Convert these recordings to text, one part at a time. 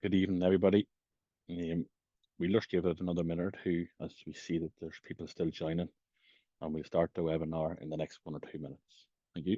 Good evening, everybody. We'll just give it another minute or two as we see that there's people still joining, and we'll start the webinar in the next 1 or 2 minutes. Thank you.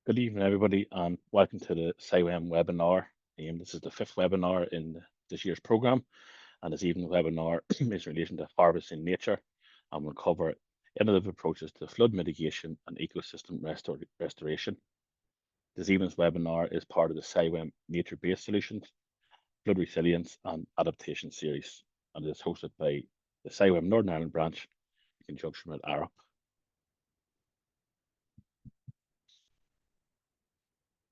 Good evening, everybody, and welcome to the CIWEM webinar. This is the fifth webinar in this year's program, and this evening's webinar is in relation to harvesting nature, and we'll cover innovative approaches to flood mitigation and ecosystem restoration. This evening's webinar is part of the CIWEM Nature-Based Solutions, Flood Resilience and Adaptation series, and it is hosted by the CIWEM Northern Ireland branch in conjunction with ARUP.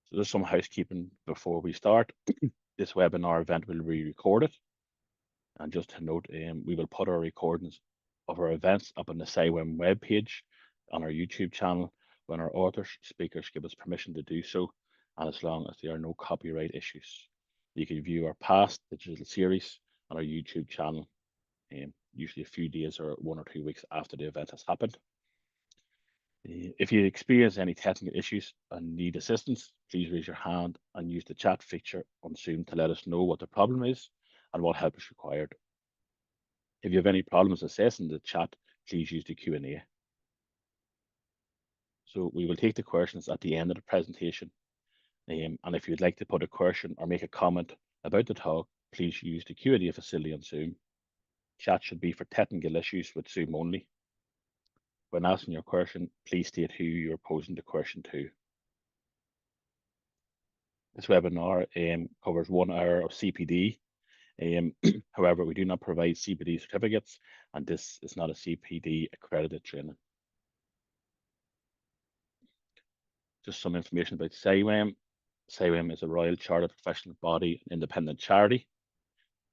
So there's some housekeeping before we start. This webinar event will be recorded, and just to note, we will put our recordings of our events up on the CIWEM webpage on our YouTube channel when our authors, speakers give us permission to do so, and as long as there are no copyright issues. You can view our past digital series on our YouTube channel, usually a few days or 1 or 2 weeks after the event has happened. If you experience any technical issues and need assistance, please raise your hand and use the chat feature on Zoom to let us know what the problem is and what help is required. If you have any problems accessing the chat, please use the Q&A. So we will take the questions at the end of the presentation. And if you'd like to put a question or make a comment about the talk, please use the Q&A facility on Zoom. Chat should be for technical issues with Zoom only. When asking your question, please state who you're posing the question to. This webinar covers 1 hour of CPD. However, we do not provide CPD certificates, and this is not a CPD accredited training. Just some information about CIWEM. CIWEM is a Royal Chartered Professional Body, independent charity.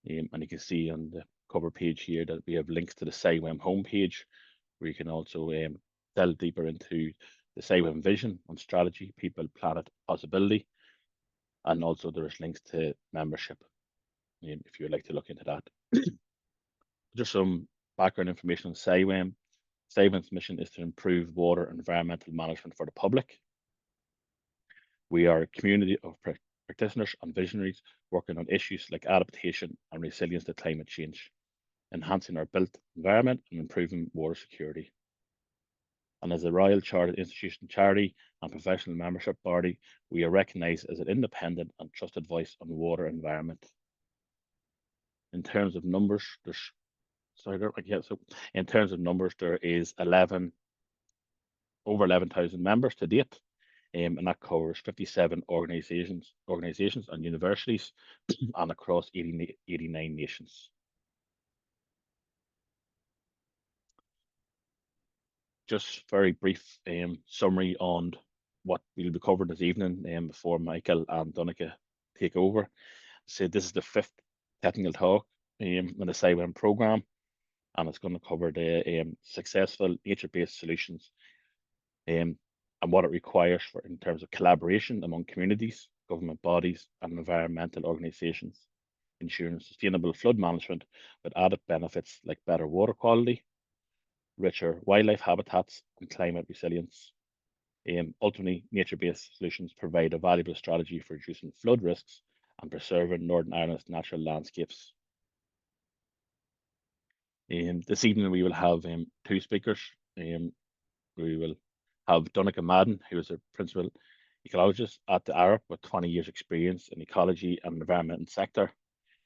And you can see on the cover page here that we have links to the CIWEM homepage, where you can also delve deeper into the CIWEM vision on strategy, people, planet, possibility. And also there's links to membership, if you'd like to look into that. Just some background information on CIWEM. CIWEM's mission is to improve water and environmental management for the public. We are a community of practitioners and visionaries working on issues like adaptation and resilience to climate change, enhancing our built environment and improving water security. And as a Royal Chartered Institution charity and professional membership body, we are recognised as an independent and trusted voice on the water environment. In terms of numbers, in terms of numbers, there is over 11,000 members to date, and that covers 57 organizations and universities and across 89 nations. Just very brief summary on what we'll be covering this evening before Michael and Donncha take over. So this is the 5th technical talk in the CIWEM program, and it's going to cover the successful nature-based solutions and what it requires in terms of collaboration among communities, government bodies, and environmental organizations. ensuring sustainable flood management with added benefits like better water quality, richer wildlife habitats, and climate resilience. Ultimately, nature-based solutions provide a valuable strategy for reducing flood risks and preserving Northern Ireland's natural landscapes. This evening we will have two speakers. We will have Donncha Madden, who is a principal ecologist at the Arup with 20 years experience in ecology and environmental sector.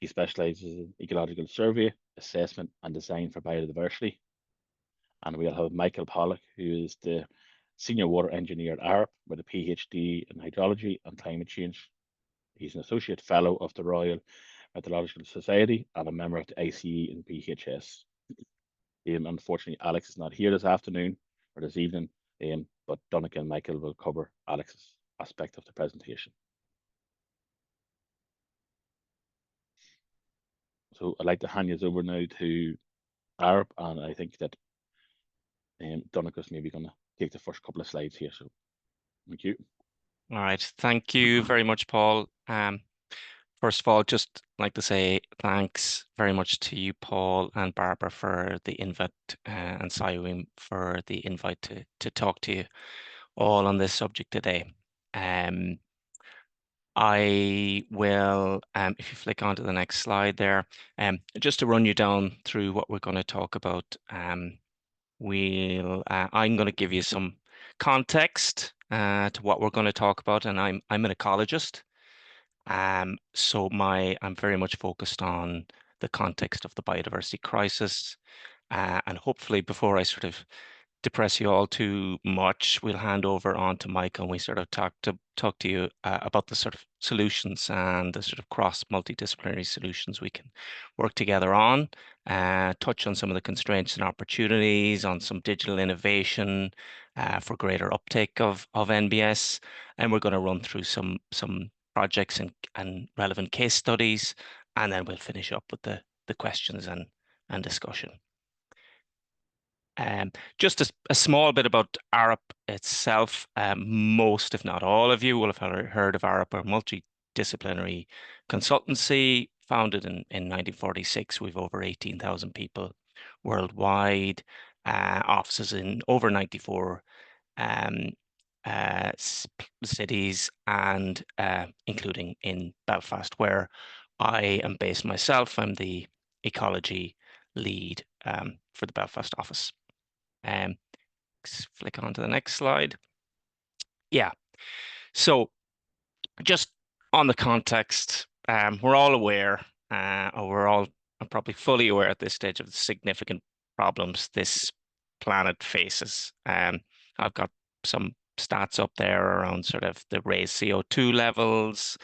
He specialises in ecological survey, assessment and design for biodiversity. And we'll have Michael Pollock, who is the senior water engineer at Arup with a PhD in hydrology and climate change. He's an associate fellow of the Royal Meteorological Society and a member of the ICE and BHS. Unfortunately, Alex is not here this afternoon or this evening, but Donncha and Michael will cover Alex's aspect of the presentation. So I'd like to hand you over now to Arup, and I think that Donncha's maybe going to take the first couple of slides here. So thank you. All right, thank you very much, Paul. First of all, just like to say thanks very much to you, Paul and Barbara, for the invite, and CIWEM for the invite to talk to you all on this subject today. I will, if you flick onto the next slide there, just to run you down through what we're going to talk about. I'm going to give you some context to what we're going to talk about, and I'm an ecologist. So I'm very much focused on the context of the biodiversity crisis, and hopefully before I sort of depress you all too much, we'll hand over on to Mike and we sort of talk to you about the sort of solutions and the sort of cross multidisciplinary solutions we can work together on, touch on some of the constraints and opportunities, on some digital innovation for greater uptake of NBS, and we're going to run through some projects and relevant case studies, and then we'll finish up with the questions and discussion. Just a small bit about Arup itself. Most, if not all of you, will have heard of Arup, a multidisciplinary consultancy founded in 1946. We've over 18,000 people worldwide, offices in over 94 cities, and including in Belfast, where I am based myself. I'm the ecology lead for the Belfast office. Flick on to the next slide. Yeah, so just on the context, we're all aware, or we're all probably fully aware at this stage of the significant problems this planet faces. I've got some stats up there around sort of the raised CO2 levels,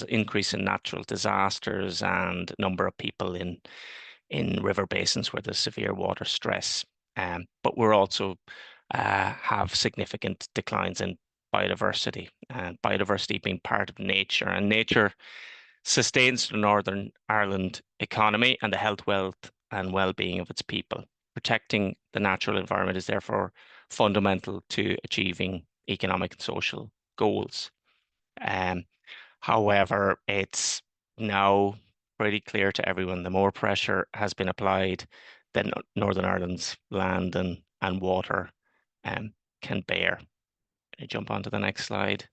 increase in natural disasters, and number of people in river basins where there's severe water stress. But we're also have significant declines in biodiversity, and biodiversity being part of nature, and nature sustains the Northern Ireland economy and the health, wealth and well-being of its people. Protecting the natural environment is therefore fundamental to achieving economic and social goals. However, it's now pretty clear to everyone the more pressure has been applied than Northern Ireland's land and water can bear. Can you jump on to the next slide?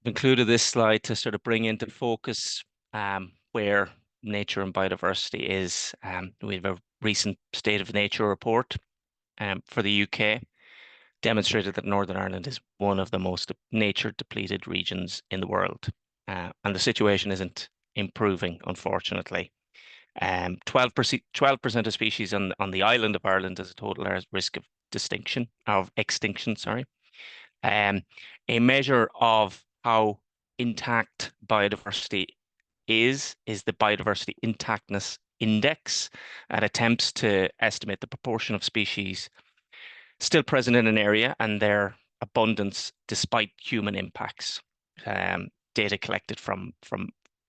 Included this slide to sort of bring into focus where nature and biodiversity is. We have a recent State of Nature report for the UK, demonstrated that Northern Ireland is one of the most nature depleted regions in the world. And the situation isn't improving, unfortunately. 12% of species on the island of Ireland as a total are at risk of extinction. A measure of how intact biodiversity is the Biodiversity Intactness Index, and attempts to estimate the proportion of species still present in an area and their abundance despite human impacts. Data collected from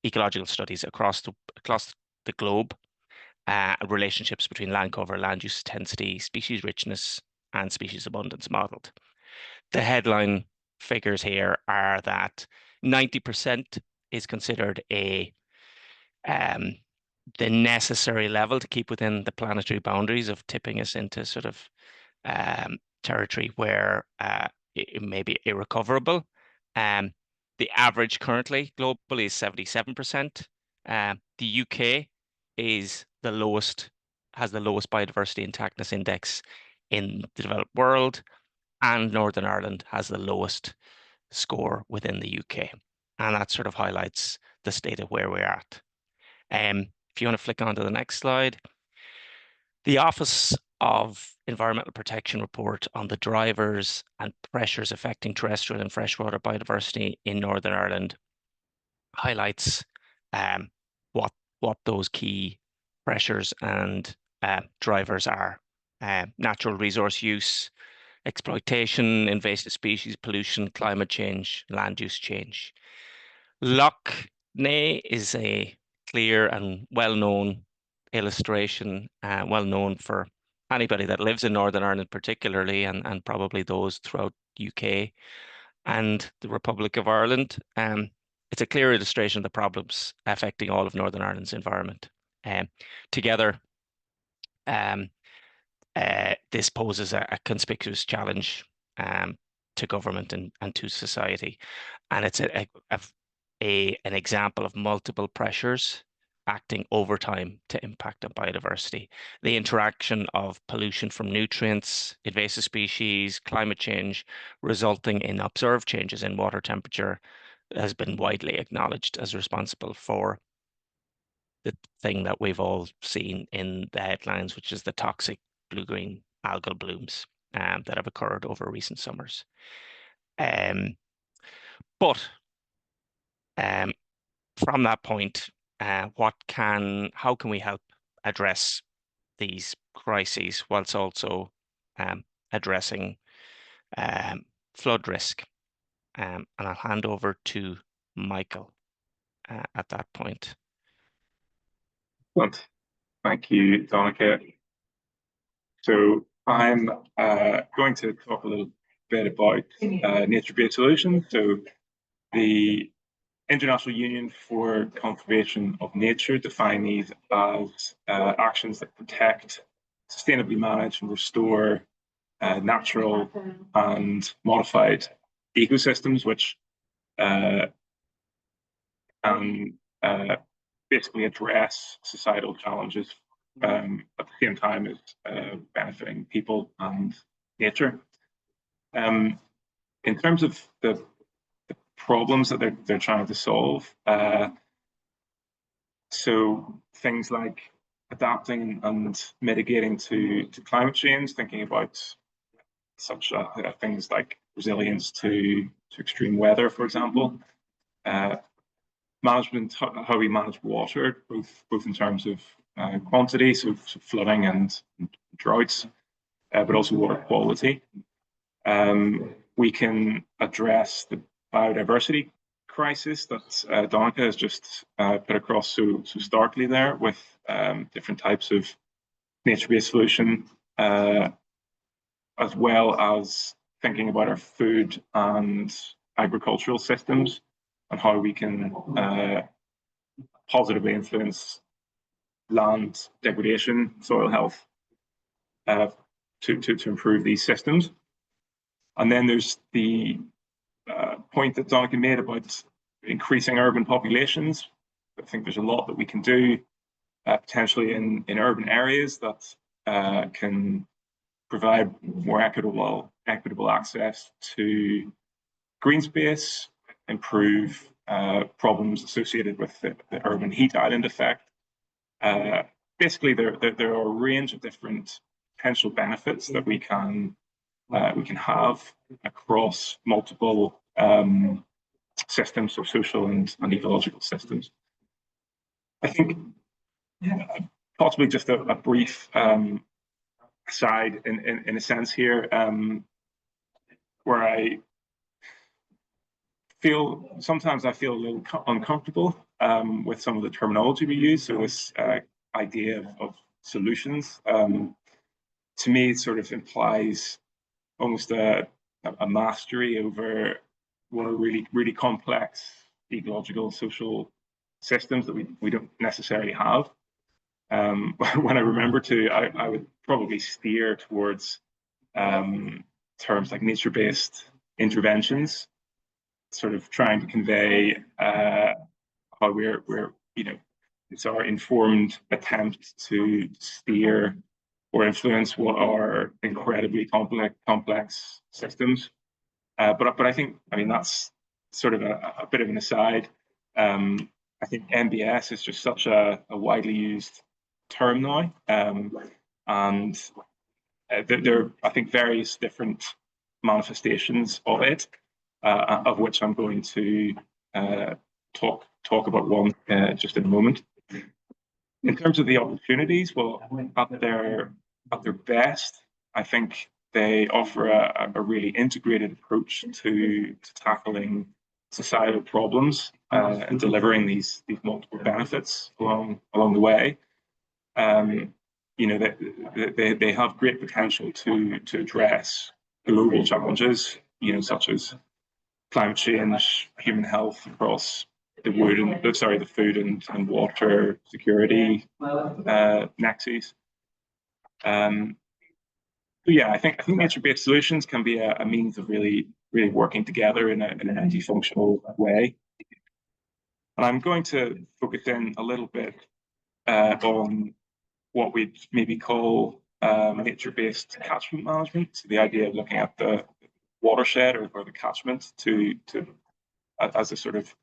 ecological studies across the globe, relationships between land cover, land use intensity, species richness, and species abundance modeled. The headline figures here are that 90% is considered the necessary level to keep within the planetary boundaries of tipping us into sort of territory where it may be irrecoverable. The average currently globally is 77%. The UK is the lowest, has the lowest biodiversity intactness index in the developed world, and Northern Ireland has the lowest score within the UK. And that sort of highlights the state of where we're at. If you want to flick on to the next slide, the Office of Environmental Protection report on the drivers and pressures affecting terrestrial and freshwater biodiversity in Northern Ireland highlights what those key pressures and drivers are. Natural resource use, exploitation, invasive species, pollution, climate change, land use change. Lough Neagh is a clear and well-known illustration, well known for anybody that lives in Northern Ireland particularly, and probably those throughout UK and the Republic of Ireland. It's a clear illustration of the problems affecting all of Northern Ireland's environment. Together, this poses a conspicuous challenge to government and to society. And it's an example of multiple pressures acting over time to impact on biodiversity. The interaction of pollution from nutrients, invasive species, climate change, resulting in observed changes in water temperature has been widely acknowledged as responsible for the thing that we've all seen in the headlines, which is the toxic blue-green algal blooms that have occurred over recent summers. But from that point, how can we help address these crises whilst also addressing flood risk? And I'll hand over to Michael at that point. Thank you, Donica. So I'm going to talk a little bit about nature-based solutions. So the International Union for Conservation of Nature define these as actions that protect, sustainably manage, and restore natural and modified ecosystems, which basically address societal challenges at the same time as benefiting people and nature. In terms of the problems that they're trying to solve, so things like adapting and mitigating to climate change, thinking about such things like resilience to extreme weather, for example. Management, how we manage water, both in terms of quantity, so flooding and droughts, but also water quality. We can address the biodiversity crisis that Donica has just put across so starkly there, with different types of nature-based solution, as well as thinking about our food and agricultural systems and how we can positively influence land degradation, soil health, to improve these systems. And then there's the point that Donica made about increasing urban populations. I think there's a lot that we can do potentially in urban areas that can provide more equitable access to green space, improve problems associated with the urban heat island effect. Basically, there are a range of different potential benefits that we can have across multiple systems, so social and ecological systems. I think possibly just a brief aside in a sense here, where I sometimes feel a little uncomfortable with some of the terminology we use. So this idea of solutions, to me, it sort of implies almost a mastery over what are really complex ecological, social systems that we don't necessarily have. When I remember to, I would probably steer towards terms like nature-based interventions, sort of trying to convey how we're it's our informed attempt to steer or influence what are incredibly complex systems. But I think, I mean, that's sort of a bit of an aside. I think NBS is just such a widely used term now, and there are, I think, various different manifestations of it, of which I'm going to talk about one just in a moment. In terms of the opportunities, well, at their best, I think they offer a really integrated approach to tackling societal problems and delivering these multiple benefits along the way. You know, they have great potential to address global challenges, you know, such as climate change, human health across the food and water security nexus. So yeah, I think nature-based solutions can be a means of really working together in an multifunctional way. And I'm going to focus in a little bit on what we'd maybe call nature-based catchment management. So the idea of looking at the watershed or the catchment as a sort of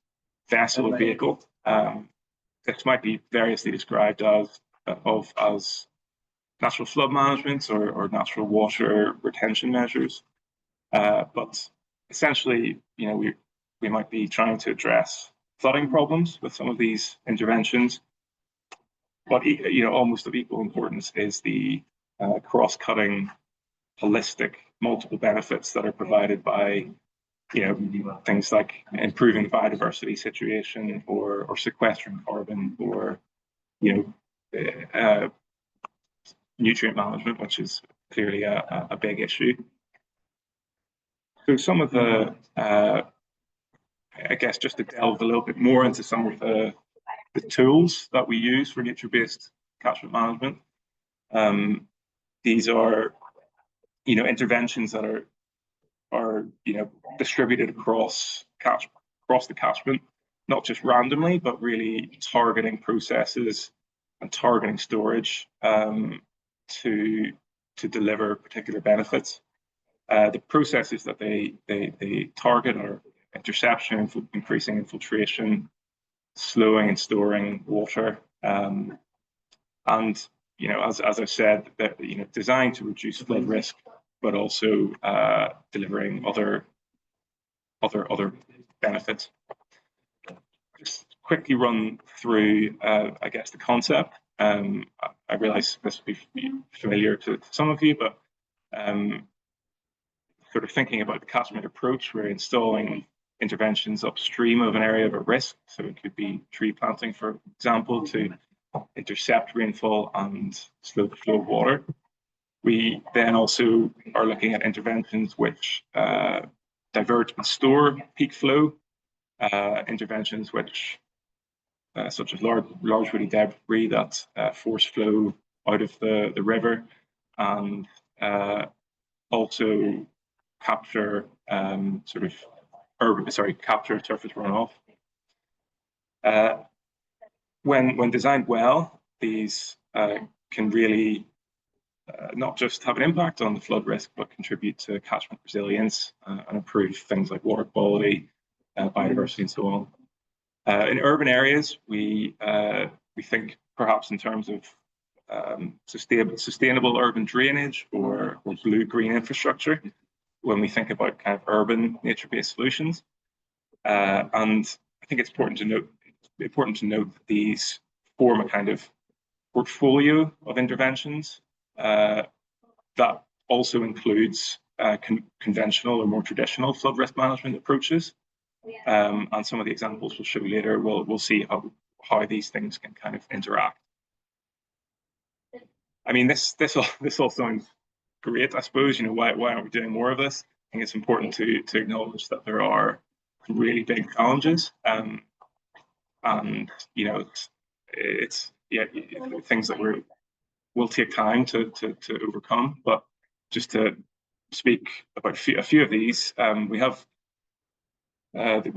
vessel or vehicle. This might be variously described as natural flood management or natural water retention measures. But essentially, you know, we might be trying to address flooding problems with some of these interventions. But you know, almost of equal importance is the cross-cutting, holistic, multiple benefits that are provided by, you know, things like improving the biodiversity situation or sequestering carbon or, you know, nutrient management, which is clearly a big issue. So some of the, I guess, just to delve a little bit more into some of the tools that we use for nature-based catchment management. These are, you know, interventions that are you know, distributed across the catchment, not just randomly, but really targeting processes and targeting storage to deliver particular benefits. The processes that they target are interception, increasing infiltration, slowing and storing water, and you know, as I said, that, you know, designed to reduce flood risk, but also delivering other benefits. Just quickly run through, I guess, the concept. I realize this will be familiar to some of you, but sort of thinking about the catchment approach, we're installing interventions upstream of an area of a risk. So it could be tree planting, for example, to intercept rainfall and slow the flow of water. We then also are looking at interventions which divert and store peak flow, interventions which, such as large woody debris that force flow out of the river, and also capture capture surface runoff. When designed well, these can really not just have an impact on the flood risk, but contribute to catchment resilience and improve things like water quality, biodiversity, and so on. In urban areas, we think perhaps in terms of sustainable urban drainage or blue-green infrastructure when we think about kind of urban nature-based solutions. And I think it's important to note that these form a kind of portfolio of interventions that also includes conventional or more traditional flood risk management approaches. And some of the examples we'll show you later, we'll see how these things can kind of interact. I mean, this all sounds great, I suppose. You know, why aren't we doing more of this? I think it's important to acknowledge that there are really big challenges. and it's things that will take time to overcome. But just to speak about a few of these, we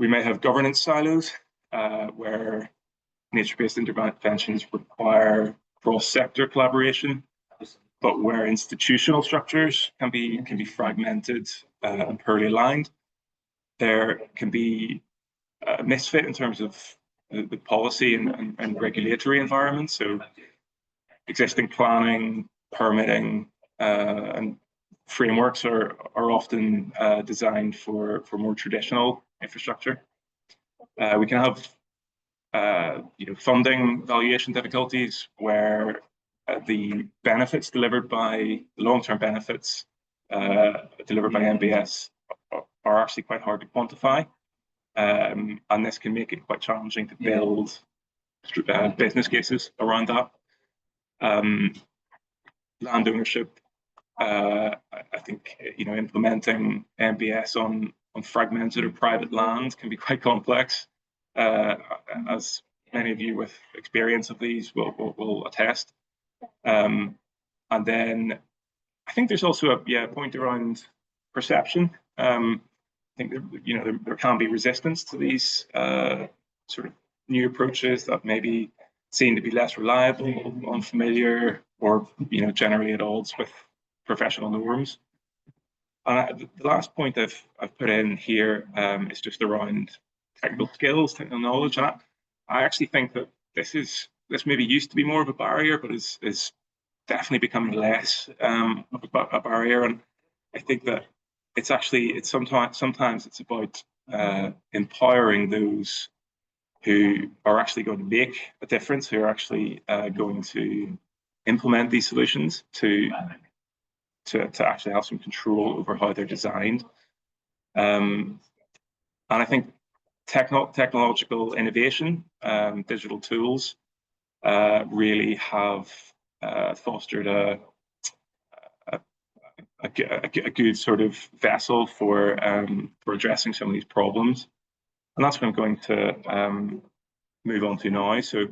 may have governance silos where nature-based interventions require cross-sector collaboration, but where institutional structures can be fragmented and poorly aligned. There can be a misfit in terms of the policy and regulatory environment. So existing planning, permitting, and frameworks are often designed for more traditional infrastructure. We can have funding valuation difficulties where the benefits delivered by long-term benefits delivered by NBS are actually quite hard to quantify, and this can make it quite challenging to build business cases around that. Land ownership, I think implementing NBS on fragmented or private land can be quite complex, as many of you with experience of these will attest. And then I think there's also a point around perception. I think there can be resistance to these sort of new approaches that maybe seem to be less reliable, unfamiliar, or generally at odds with professional norms. And the last point I've put in here is just around technical skills, technical knowledge. And I actually think that this maybe used to be more of a barrier, but is definitely becoming less of a barrier. And I think that it's sometimes it's about empowering those who are actually going to make a difference, who are actually going to implement these solutions to actually have some control over how they're designed. And I think technological innovation, digital tools, really have fostered a good sort of vessel for addressing some of these problems. And that's what I'm going to move on to now. So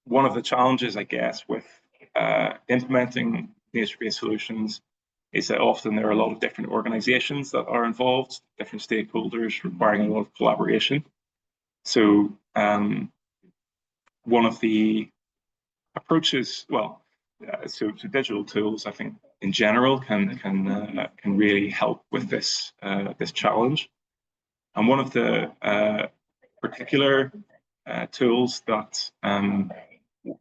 one of the challenges, I guess, with implementing nature-based solutions is that often there are a lot of different organizations that are involved, different stakeholders requiring a lot of collaboration. So one of the approaches, so digital tools, I think in general can really help with this challenge. And one of the particular tools that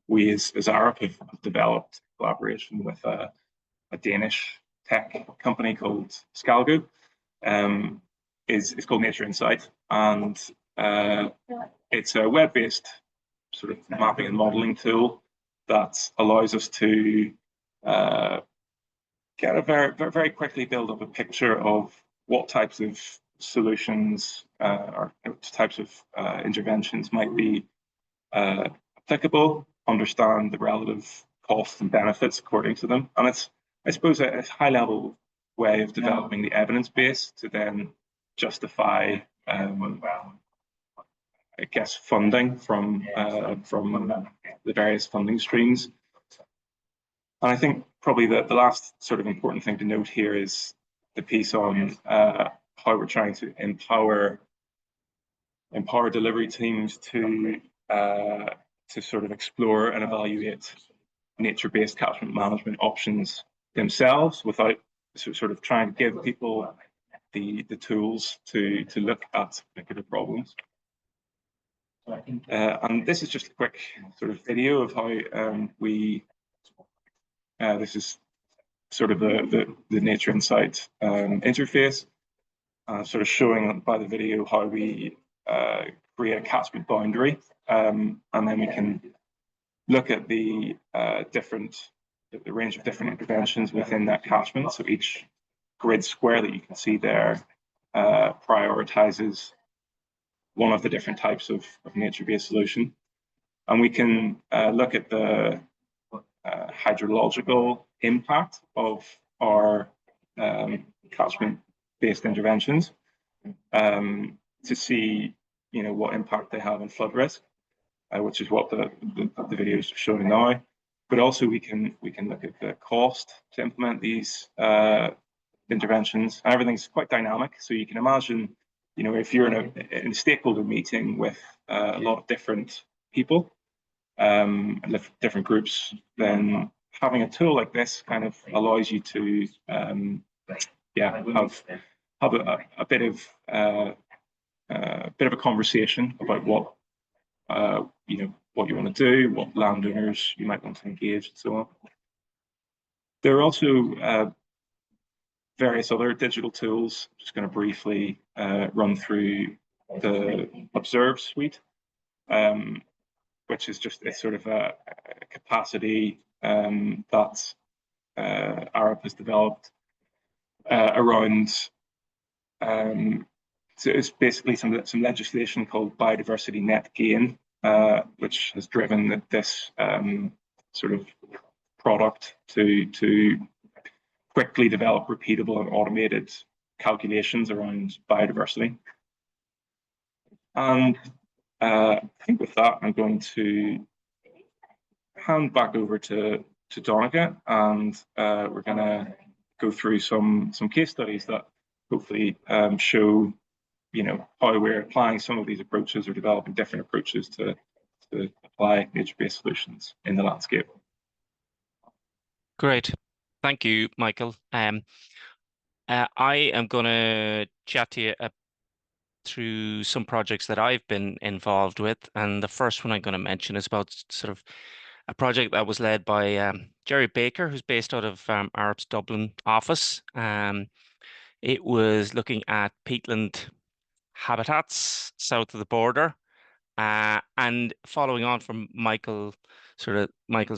we as Arup have developed in collaboration with a Danish tech company called Scalgo is called Nature Insight, and it's a web-based sort of mapping and modeling tool that allows us to very quickly build up a picture of what types of solutions or types of interventions might be applicable, understand the relative costs and benefits according to them. And it's, I suppose, a high-level way of developing the evidence base to then justify, I guess, funding from the various funding streams. And I think probably the last sort of important thing to note here is the piece on how we're trying to empower delivery teams to sort of explore and evaluate nature-based catchment management options themselves without sort of trying to give people the tools to look at particular problems. And this is just a quick sort of video of how this is sort of the Nature Insight interface, sort of showing by the video how we create a catchment boundary, and then we can look at the range of different interventions within that catchment. So each grid square that you can see there prioritizes one of the different types of nature-based solution. And we can look at the hydrological impact of our catchment-based interventions to see what impact they have on flood risk, which is what the videos are showing now. But also we can look at the cost to implement these interventions. And everything's quite dynamic, so you can imagine, if you're in a stakeholder meeting with a lot of different people, different groups, then having a tool like this kind of allows you to have a bit of a conversation about what what you want to do, what landowners you might want to engage, and so on. There are also various other digital tools. I'm just going to briefly run through the Observe suite, which is just sort of a capacity that Arup has developed around. So it's basically some legislation called biodiversity net gain, which has driven this sort of product to quickly develop repeatable and automated calculations around biodiversity. And I think with that, I'm going to hand back over to Donica, and we're going to go through some case studies that hopefully show how we're applying some of these approaches or developing different approaches to apply nature-based solutions in the landscape. Great. Thank you, Michael. I am going to chat to you through some projects that I've been involved with. And the first one I'm going to mention is about sort of a project that was led by Jerry Baker, who's based out of Arup's Dublin office. It was looking at peatland habitats south of the border. And following on from Michael's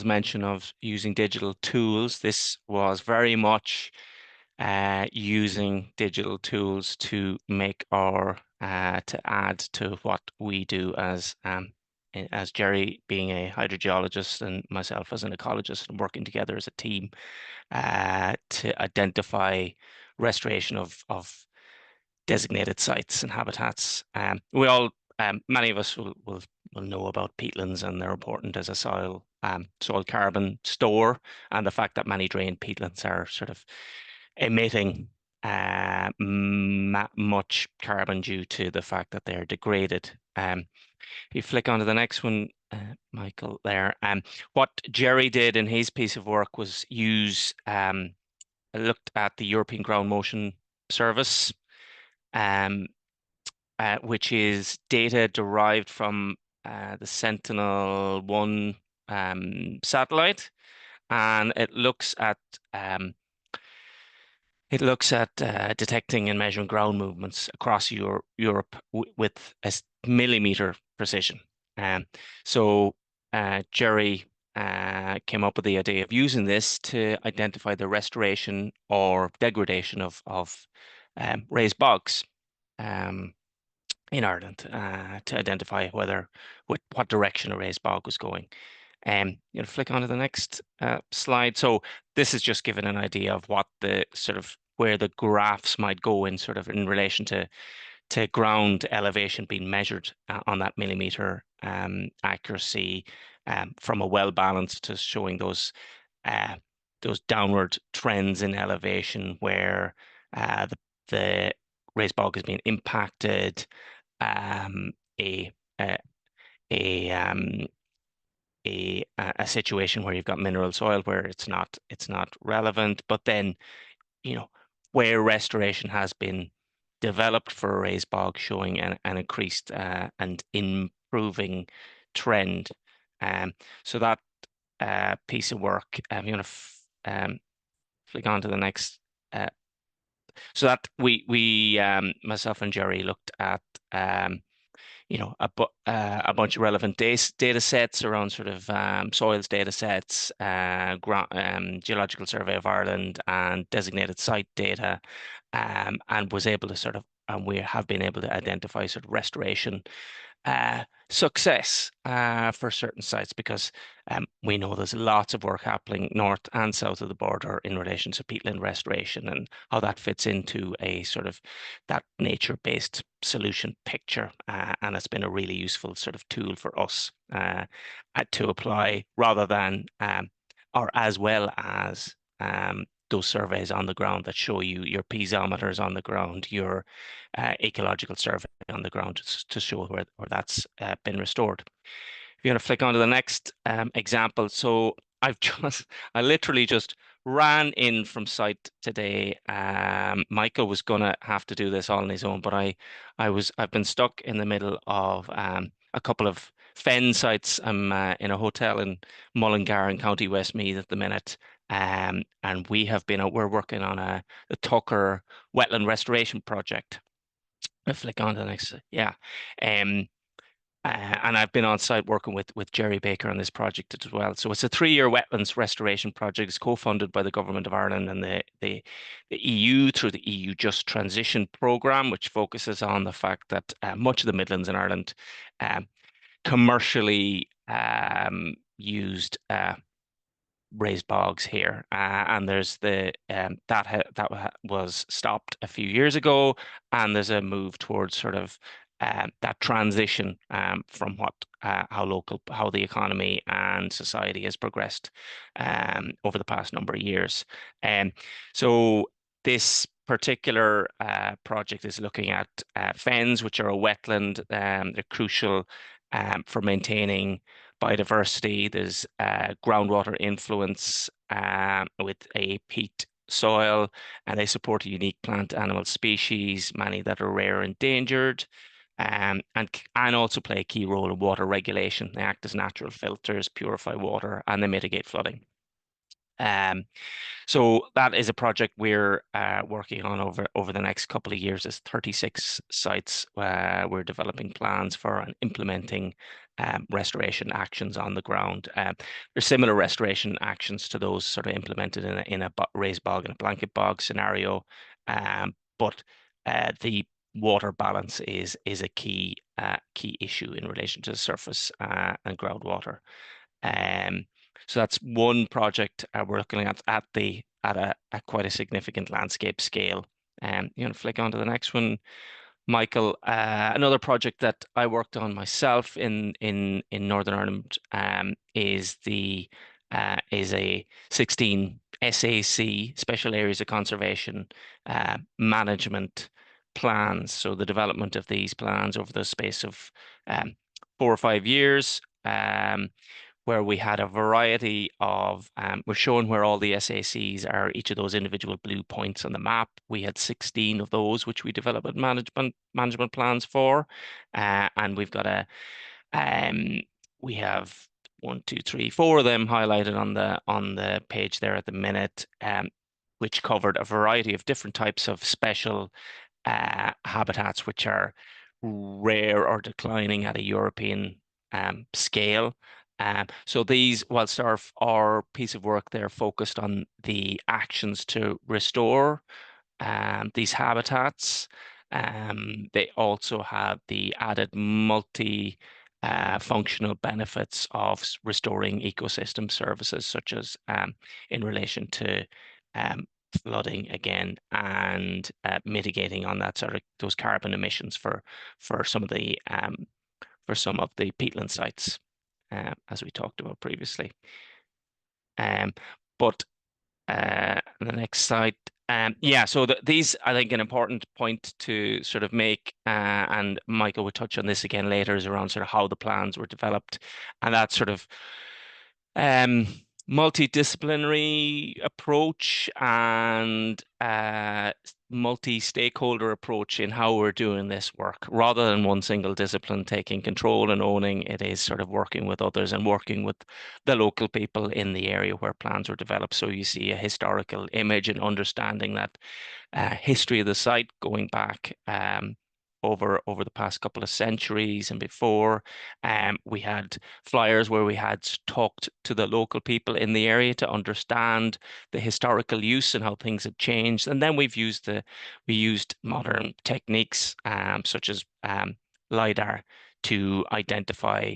mention of using digital tools, this was very much using digital tools to make to add to what we do as Jerry being a hydrogeologist and myself as an ecologist, and working together as a team to identify restoration of designated sites and habitats. Many of us will know about peatlands, and they're important as a soil carbon store, and the fact that many drained peatlands are sort of emitting much carbon due to the fact that they're degraded. If you flick onto the next one, Michael, there, what Jerry did in his piece of work was looked at the European Ground Motion Service, which is data derived from the Sentinel-1 satellite, and it looks at detecting and measuring ground movements across Europe with a millimeter precision. So Jerry came up with the idea of using this to identify the restoration or degradation of raised bogs in Ireland, to identify what direction a raised bog was going. Flick onto the next slide. So this is just giving an idea of what the sort of where the graphs might go in relation to ground elevation being measured on that millimeter accuracy, from a well balanced to showing those downward trends in elevation where the raised bog is being impacted, a situation where you've got mineral soil where it's not relevant, but then where restoration has been developed for a raised bog, showing an increased and improving trend. So that piece of work, I'm going to flick on to the next. So that we myself and Jerry looked at a bunch of relevant data sets around sort of soils data sets, Geological Survey of Ireland, and designated site data, and was able to and we have been able to identify sort of restoration success for certain sites, because we know there's lots of work happening north and south of the border in relation to peatland restoration and how that fits into a sort of that nature-based solution picture. And it's been a really useful sort of tool for us to apply, rather than or as well as those surveys on the ground that show you your piezometers on the ground, your ecological survey on the ground to show where that's been restored. If you want to flick on to the next example. So I literally just ran in from site today. Michael was gonna have to do this all on his own, but I've been stuck in the middle of a couple of fen sites. I'm in a hotel in Mullingar in County Westmeath at the minute. And we're working on the Tucker wetland restoration project. I'll flick on to the next, yeah. And I've been on site working with Jerry Baker on this project as well. So it's a 3-year wetlands restoration project. It's co-funded by the Government of Ireland and the EU through the EU Just Transition Programme, which focuses on the fact that much of the Midlands in Ireland commercially used raised bogs here, and there's that was stopped a few years ago, and there's a move towards sort of that transition from how the economy and society has progressed over the past number of years. So this particular project is looking at fens, which are a wetland. They're crucial for maintaining biodiversity. There's groundwater influence with a peat soil, and they support a unique plant animal species, many that are rare and endangered, and also play a key role in water regulation. They act as natural filters, purify water, and they mitigate flooding. So that is a project we're working on over the next couple of years. There's 36 sites we're developing plans for and implementing restoration actions on the ground. There's similar restoration actions to those sort of implemented in a raised bog and a blanket bog scenario, but the water balance is a key issue in relation to surface and groundwater. So that's one project we're looking at a quite a significant landscape scale. You want to flick on to the next one, Michael. Another project that I worked on myself in Northern Ireland is a 16 SAC, Special Areas of Conservation management plans. So the development of these plans over the space of 4 or 5 years. Where we had a variety of, we're showing where all the SACs are, each of those individual blue points on the map. We had 16 of those, which we developed management plans for. And we've got we have 1, 2, 3, 4 of them highlighted on the page there at the minute, which covered a variety of different types of special habitats, which are rare or declining at a European scale. So these, whilst our piece of work there focused on the actions to restore these habitats, they also have the added functional benefits of restoring ecosystem services, such as in relation to flooding again, and mitigating on that sort of those carbon emissions for some of the peatland sites. As we talked about previously. But the next slide. Yeah, so these, I think, an important point to sort of make, and Michael will touch on this again later, is around sort of how the plans were developed, and that sort of multidisciplinary approach and multi-stakeholder approach in how we're doing this work, rather than one single discipline taking control and owning. It is sort of working with others and working with the local people in the area where plans were developed. So you see a historical image and understanding that history of the site going back over the past couple of centuries and before. We had flyers where we had talked to the local people in the area to understand the historical use and how things had changed. And then we used modern techniques such as LiDAR to identify,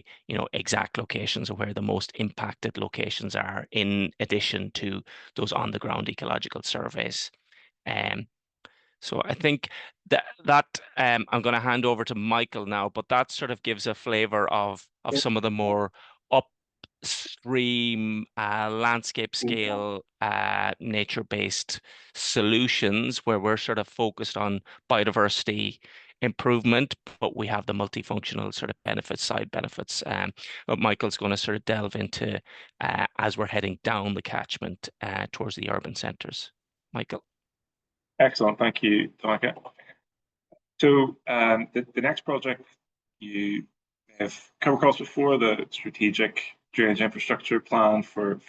exact locations of where the most impacted locations are, in addition to those on-the-ground ecological surveys. So I think that I'm going to hand over to Michael now, but that sort of gives a flavour of some of the more upstream landscape scale nature-based solutions, where we're sort of focused on biodiversity improvement, but we have the multifunctional sort of benefits, side benefits. But Michael's going to sort of delve into as we're heading down the catchment towards the urban centres. Michael. Excellent, thank you, Donica. So the next project you have come across before, the strategic drainage infrastructure plan for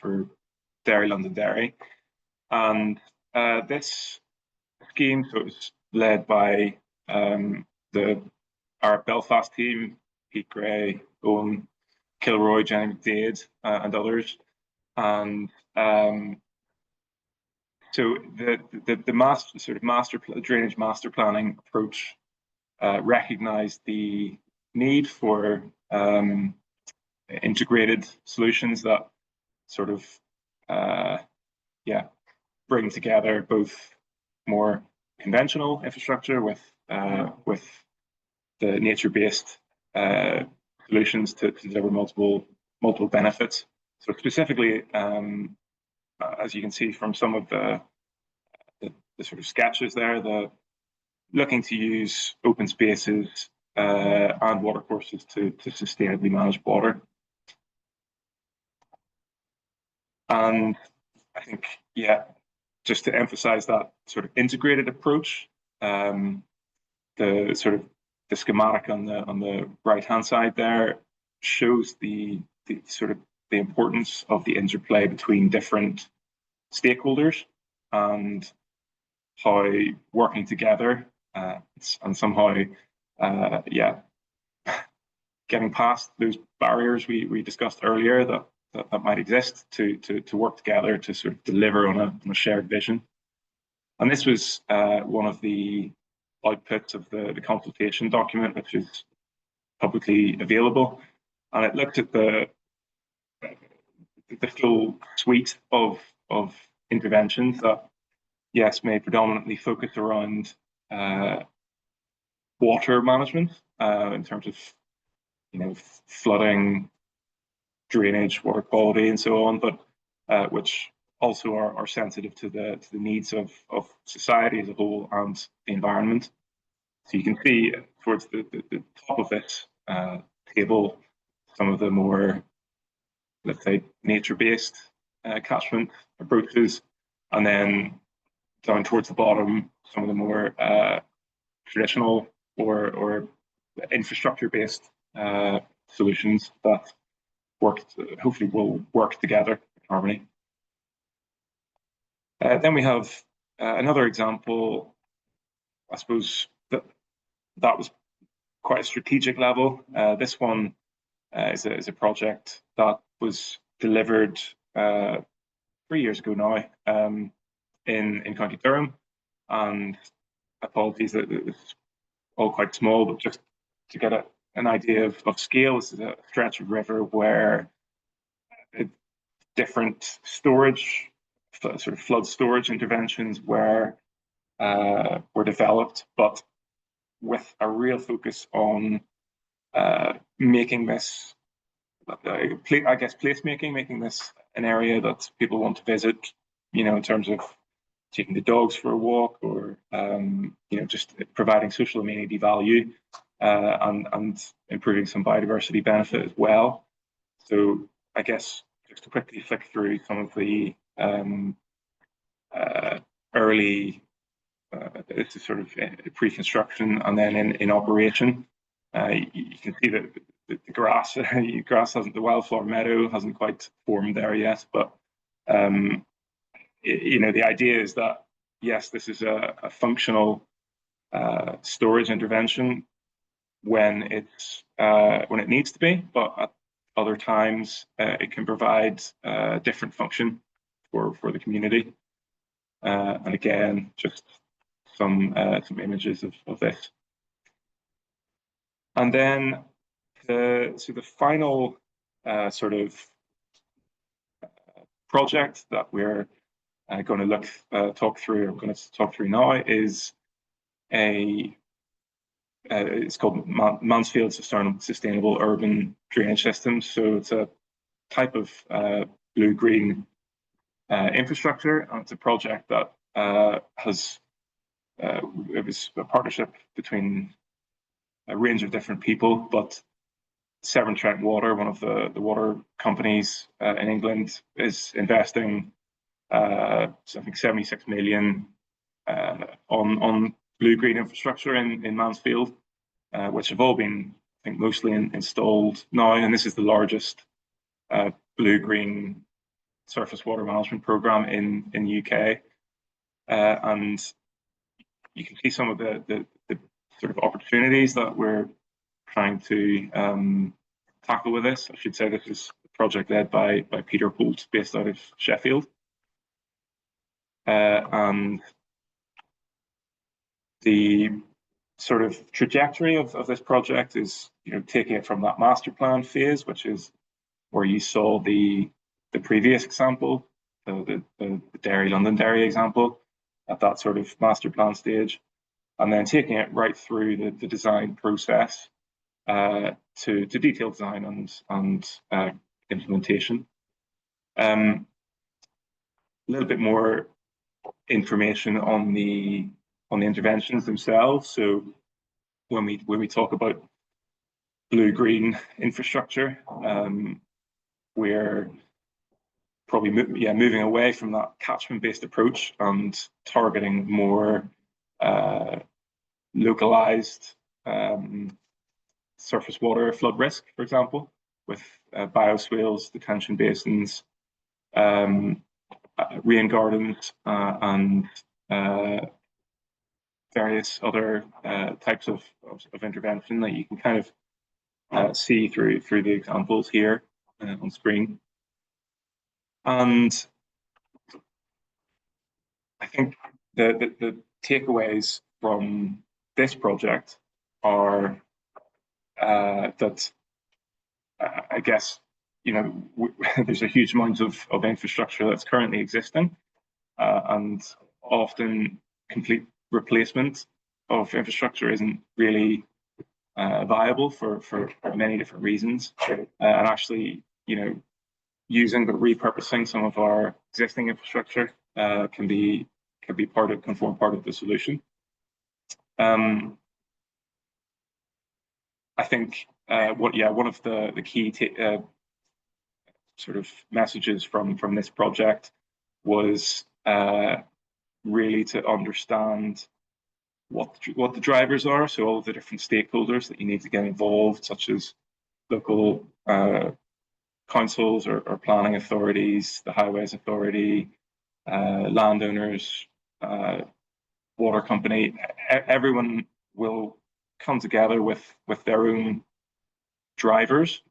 Derry, Londonderry, and this scheme, so it was led by our Belfast team, Pete Gray, Owen Kilroy, Jenny McDade, and others, and so the drainage master planning approach recognized the need for integrated solutions that sort of bring together both more conventional infrastructure with the nature-based solutions to deliver multiple benefits. So specifically, as you can see from some of the sort of sketches there, looking to use open spaces and watercourses to sustainably manage water. And I think, just to emphasize that sort of integrated approach, the schematic on the right-hand side there shows the importance of the interplay between different stakeholders and how working together and somehow getting past those barriers we discussed earlier that might exist to work together to sort of deliver on a shared vision. And this was one of the outputs of the consultation document, which is publicly available, and it looked at the full suite of interventions that, yes, may predominantly focus around water management in terms of flooding, drainage, water quality, and so on, but which also are sensitive to the needs of society as a whole and the environment. So you can see towards the top of this table some of the more, let's say, nature-based catchment approaches, and then down towards the bottom, some of the more traditional or infrastructure-based solutions that hopefully will work together in harmony. Then we have another example, I suppose, that was quite a strategic level. This one is a project that was delivered 3 years ago now in County Durham, and apologies that it's all quite small, but just to get an idea of scale, this is a stretch of river where different storage, sort of flood storage interventions were developed, but with a real focus on making this, I guess, placemaking, making this an area that people want to visit, in terms of taking the dogs for a walk, or just providing social amenity value and improving some biodiversity benefit as well. So I guess just to quickly flick through some of the early, this is sort of pre-construction and then in operation. You can see that the grass hasn't, the wildflower meadow hasn't quite formed there yet, but the idea is that, yes, this is a functional storage intervention when it needs to be, but at other times it can provide a different function for the community. And again, just some images of this. And then So the final sort of project that we're going to talk through now is it's called Mansfield Sustainable Urban Drainage System. So it's a type of blue-green infrastructure, and it's a project that it was a partnership between a range of different people, but Severn Trent Water, one of the water companies in England, is investing I think 76 million on blue-green infrastructure in Mansfield, which have all been, I think, mostly installed now. And this is the largest blue-green surface water management program in the UK. And you can see some of the sort of opportunities that we're trying to tackle with this. I should say this is a project led by Peter Holt, based out of Sheffield. And the sort of trajectory of this project is, taking it from that master plan phase, which is where you saw the previous example, the Londonderry example, at that sort of master plan stage, and then taking it right through the design process to detailed design and implementation. A little bit more information on the interventions themselves. So when we talk about blue-green infrastructure, we're probably moving away from that catchment-based approach and targeting more localized surface water flood risk, for example, with bioswales, detention basins, rain gardens, and various other types of intervention that you can kind of see through the examples here on screen. And I think the takeaways from this project are that I guess there's a huge amount of infrastructure that's currently existing, and often complete replacement of infrastructure isn't really viable for many different reasons. And actually, using but repurposing some of our existing infrastructure can form part of the solution. I think one of the key sort of messages from this project was really to understand what the drivers are. So all of the different stakeholders that you need to get involved, such as local councils or planning authorities, the Highways Authority, landowners, water company. Everyone will come together with their own drivers.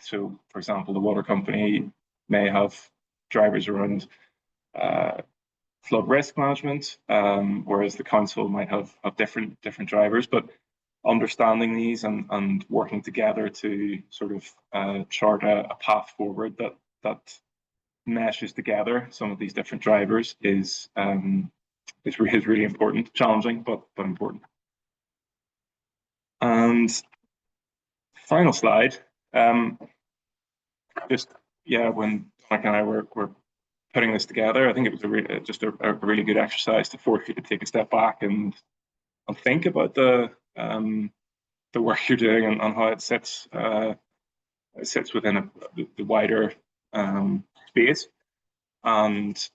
So, for example, the water company may have drivers around flood risk management, whereas the council might have different drivers. But understanding these and working together to sort of chart a path forward that meshes together some of these different drivers is really important, challenging, but important. And final slide. When Dominic and I were putting this together, I think it was a really good exercise to force you to take a step back and think about the work you're doing and how it sits within the wider space. And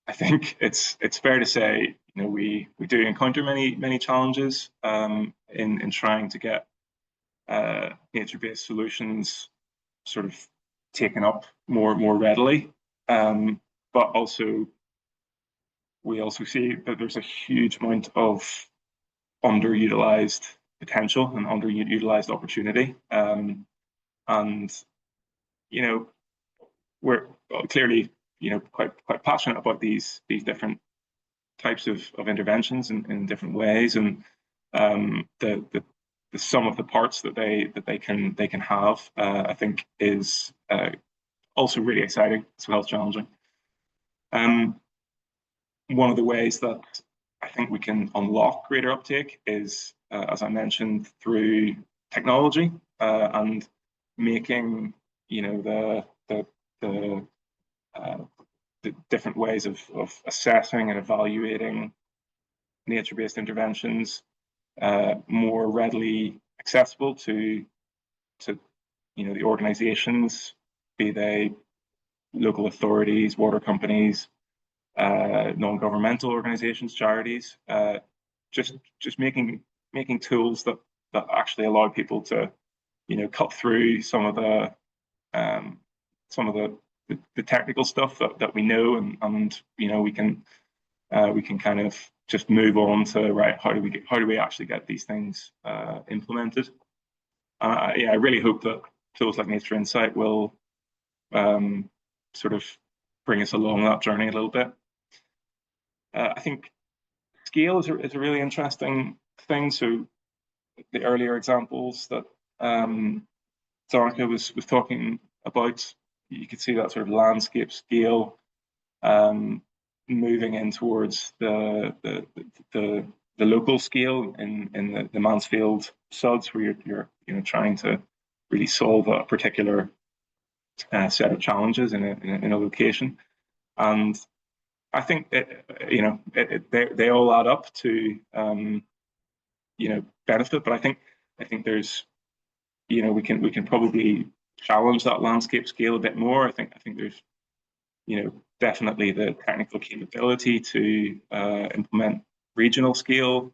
I think it's fair to say, we do encounter many challenges in trying to get nature-based solutions sort of taken up more readily. But we also see that there's a huge amount of underutilized potential and underutilized opportunity. And we're clearly quite passionate about these different types of interventions in different ways, and the sum of the parts that they can have, I think is also really exciting as well as challenging. One of the ways that I think we can unlock greater uptake is, as I mentioned, through technology and making, you know, the different ways of assessing and evaluating nature-based interventions more readily accessible to you know, the organizations, be they local authorities, water companies, non-governmental organizations, charities, just making tools that actually allow people to, you know, cut through some of the technical stuff that we know, and you know, we can kind of just move on to, right, how do we actually get these things implemented. Yeah, I really hope that tools like Nature Insight will sort of bring us along that journey a little bit. I think scale is a really interesting thing. So the earlier examples that Danica was talking about, you could see that sort of landscape scale moving in towards the local scale in the Mansfield suds, where you're you know, trying to really solve a particular set of challenges in a location. And I think you know, they all add up to you know, benefit. But I think there's, you know, we can probably challenge that landscape scale a bit more. I think there's, you know, definitely the technical capability to implement regional scale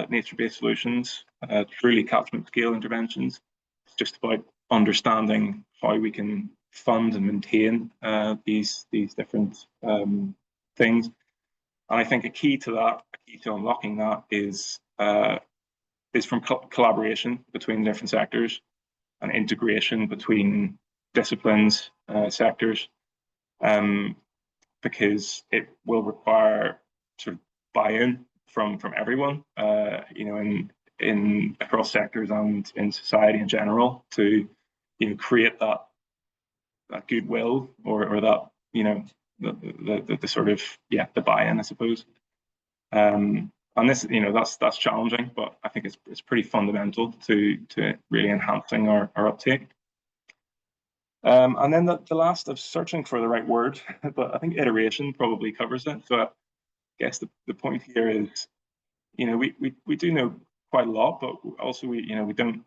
nature-based solutions, truly catchment scale interventions. It's just about understanding how we can fund and maintain these different things. And I think a key to unlocking that is from collaboration between different sectors and integration between disciplines, sectors, because it will require sort of buy-in from everyone, you know, in across sectors and in society in general, to, you know, create that goodwill or that, you know, the sort of, yeah, the buy-in, I suppose. And this, you know, that's challenging, but I think it's pretty fundamental to really enhancing our uptake. And then the last of searching for the right word, but I think iteration probably covers it. So I guess the point here is, you know, we do know quite a lot, but also you know, we don't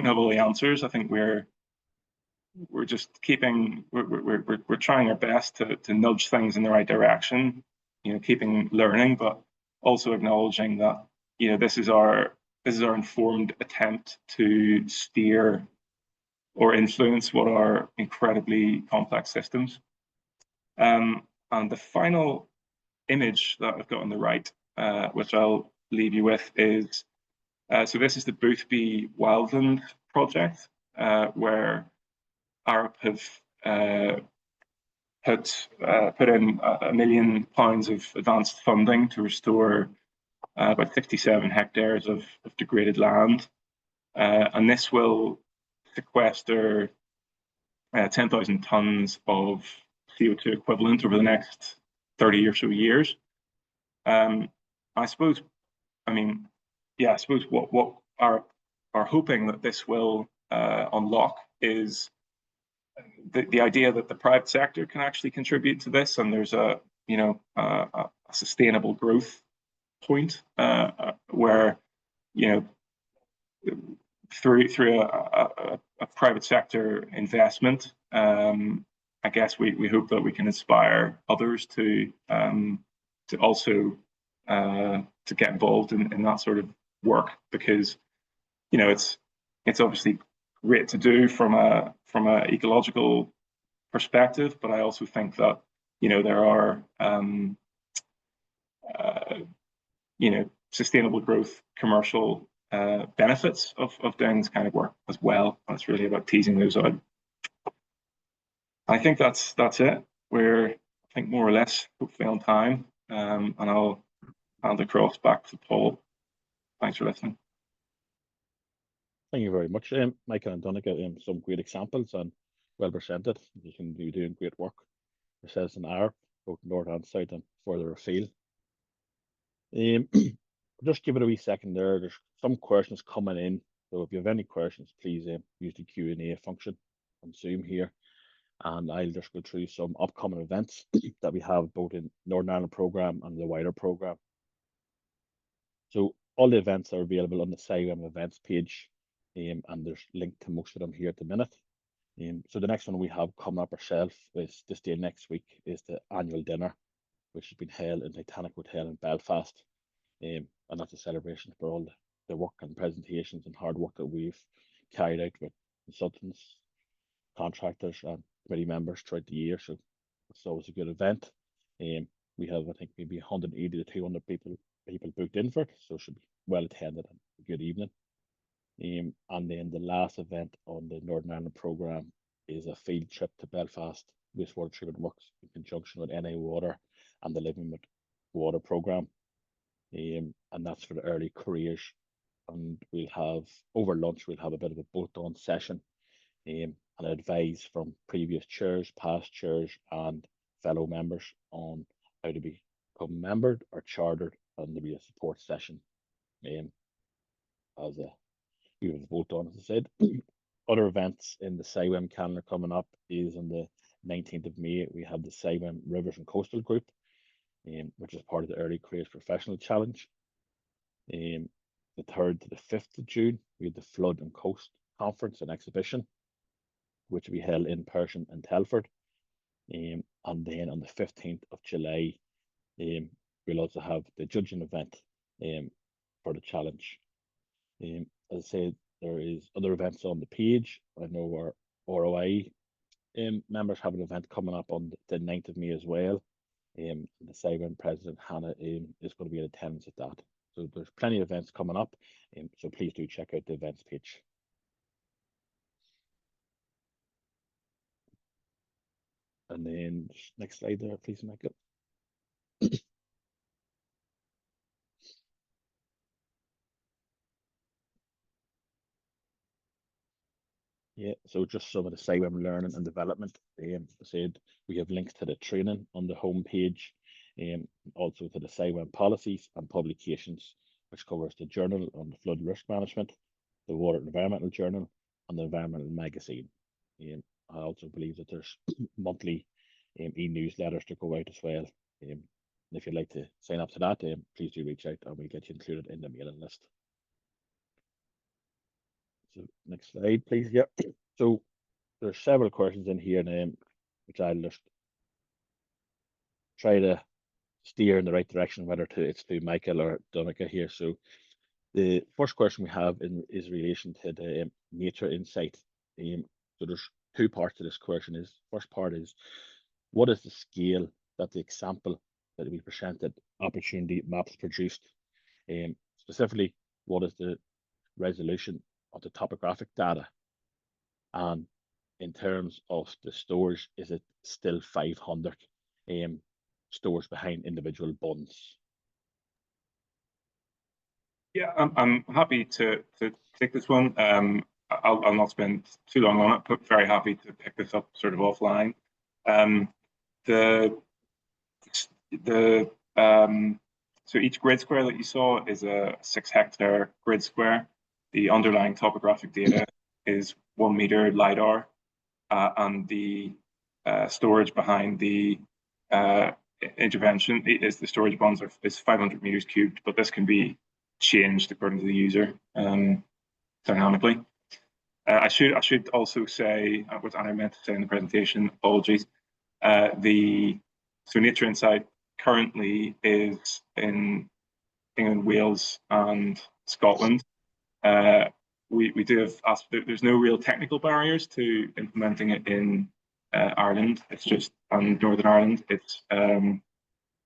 have all the answers. I think we're just we're trying our best to nudge things in the right direction, you know, keeping learning, but also acknowledging that, you know, this is our informed attempt to steer or influence what are incredibly complex systems. And the final image that I've got on the right, which I'll leave you with, is so this is the Boothby Wildland project, where Arup have put in £1 million of advanced funding to restore about 57 hectares of degraded land, and this will sequester 10,000 tons of CO2 equivalent over the next 30 or so years. I suppose, I mean, yeah, I suppose what are hoping that this will unlock is the idea that the private sector can actually contribute to this, and there's a, you know, a sustainable growth point where, you know, through a private sector investment, I guess we hope that we can inspire others to also to get involved in that sort of work, because, you know, it's obviously great to do from a ecological perspective, but I also think that, you know, there are you know, sustainable growth commercial benefits of doing this kind of work as well. And it's really about teasing those out. I think that's it. We're, I think, more or less hopefully on time, and I'll hand across back to Paul. Thanks for listening. Thank you very much, Michael and Donica. Some great examples and well presented. You're doing great work yourselves in Ireland, both north and south and further afield. Just give it a wee second there. There's some questions coming in. So if you have any questions, please use the Q&A function on Zoom here. And I'll just go through some upcoming events that we have both in Northern Ireland programme and the wider programme. So all the events are available on the CIWEM events page, and there's linked to most of them here at the minute. So the next one we have coming up ourselves is this day next week is the annual dinner, which has been held in Titanic Hotel in Belfast. And that's a celebration for all the work and presentations and hard work that we've carried out with consultants, contractors and committee members throughout the year. So it's always a good event. We have, I think, maybe 180 to 200 people booked in for it, so it should be well attended and a good evening. And then the last event on the Northern Ireland programme is a field trip to Belfast wastewater treatment works in conjunction with NI Water and the Living with Water programme. And that's for the early careers. And we'll have, over lunch, we'll have a bit of a bolt-on session and advice from previous chairs, past chairs, and fellow members on how to become membered or chartered, and there'll be a support session as a we have bolt-on, as I said. Other events in the CIWEM calendar coming up is on the 19th of May. We have the CIWEM Rivers and Coastal Group, which is part of the Early Careers Professional Challenge. The 3rd to the 5th of June, we have the Flood and Coast Conference and Exhibition, which will be held in person in Telford. And then on the 15th of July, we'll also have the judging event for the challenge. As I said, there is other events on the page. I know our ROI members have an event coming up on the 9th of May as well. The CIWEM President Hannah is going to be in attendance at that. So there's plenty of events coming up, so please do check out the events page. And then next slide there, please, Michael. Yeah, so just some of the CIWEM learning and development. I said we have links to the training on the home page, also to the CIWEM policies and publications, which covers the journal on the flood risk management, the water environmental journal, and the environmental magazine. I also believe that there's monthly e-newsletters to go out as well. And if you'd like to sign up to that, please do reach out and we'll get you included in the mailing list. So next slide, please. Yeah. So there's several questions in here, which I'll just try to steer in the right direction, whether it's to Michael or Donica here. So the first question we have is relation to the nature insight. So there's two parts to this question. First part is, what is the scale that the example that we presented opportunity maps produced? Specifically, what is the resolution of the topographic data? And in terms of the stores, is it still 500 stores behind individual bunds? Yeah, I'm happy to take this one. I'll not spend too long on it, but very happy to pick this up sort of offline. So each grid square that you saw is a 6-hectare grid square. The underlying topographic data is 1 meter LiDAR, and the storage behind the intervention is the storage bonds is 500 meters cubed, but this can be changed according to the user dynamically. I should also say what I meant to say in the presentation. Apologies. So Nature Insight currently is in England, Wales, and Scotland. We do have there's no real technical barriers to implementing it in Ireland. It's just Northern Ireland. It's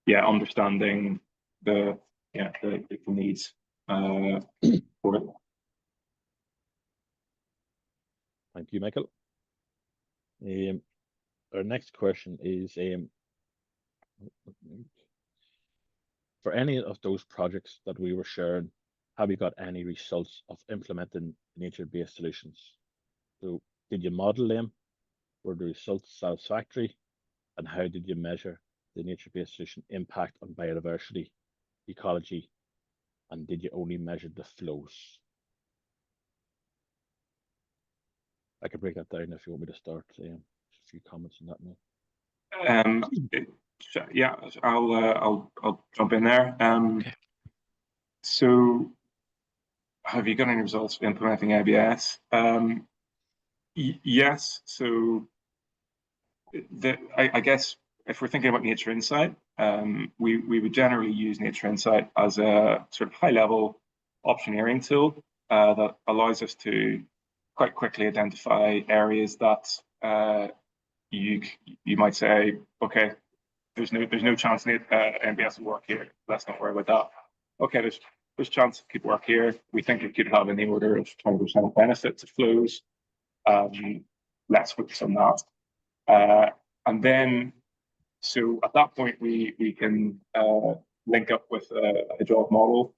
understanding the needs for it. Thank you, Michael. Our next question is, for any of those projects that we were sharing have you got any results of implementing nature-based solutions? So did you model them? Were the results satisfactory? And how did you measure the nature-based solution impact on biodiversity, ecology, and did you only measure the flows? I can break that down if you want me to start. A few comments on that now. Yeah, I'll jump in there. Okay. So, have you got any results of implementing ABS? Yes. So, I guess if we're thinking about Nature Insight, we would generally use Nature Insight as a sort of high-level optioneering tool that allows us to quite quickly identify areas that you might say, okay, there's no chance NBS will work here. Let's not worry about that. Okay, there's chance it could work here. We think it could have in the order of 20% benefit to flows. Let's focus on that. And then, so at that point, we can link up with a hydraulic model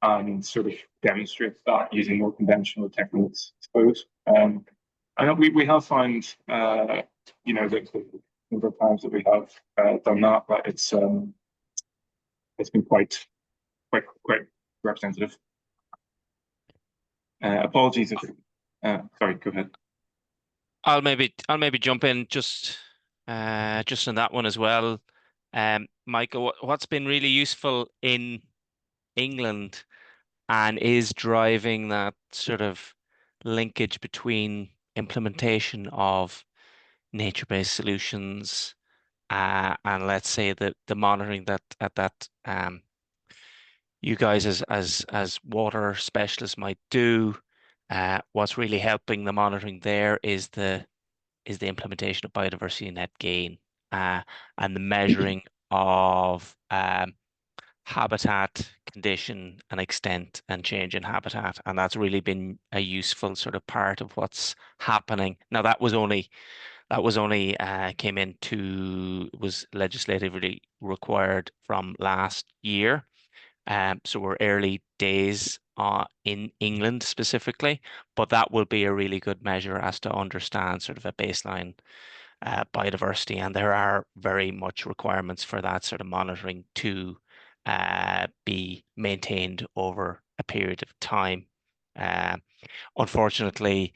and sort of demonstrate that using more conventional techniques, I suppose. And we have found, you know, the number of times that we have done that, but it's been quite representative. Apologies if sorry, go ahead. I'll maybe jump in just on that one as well. Michael, what's been really useful in England and is driving that sort of linkage between implementation of nature-based solutions and let's say that the monitoring that you guys as water specialists might do. What's really helping the monitoring there is the implementation of biodiversity net gain and the measuring of habitat condition and extent and change in habitat, and that's really been a useful sort of part of what's happening. Now that was only came into was legislatively required from last year. So we're early days in England specifically, but that will be a really good measure as to understand sort of a baseline biodiversity, and there are very much requirements for that sort of monitoring to be maintained over a period of time. Unfortunately,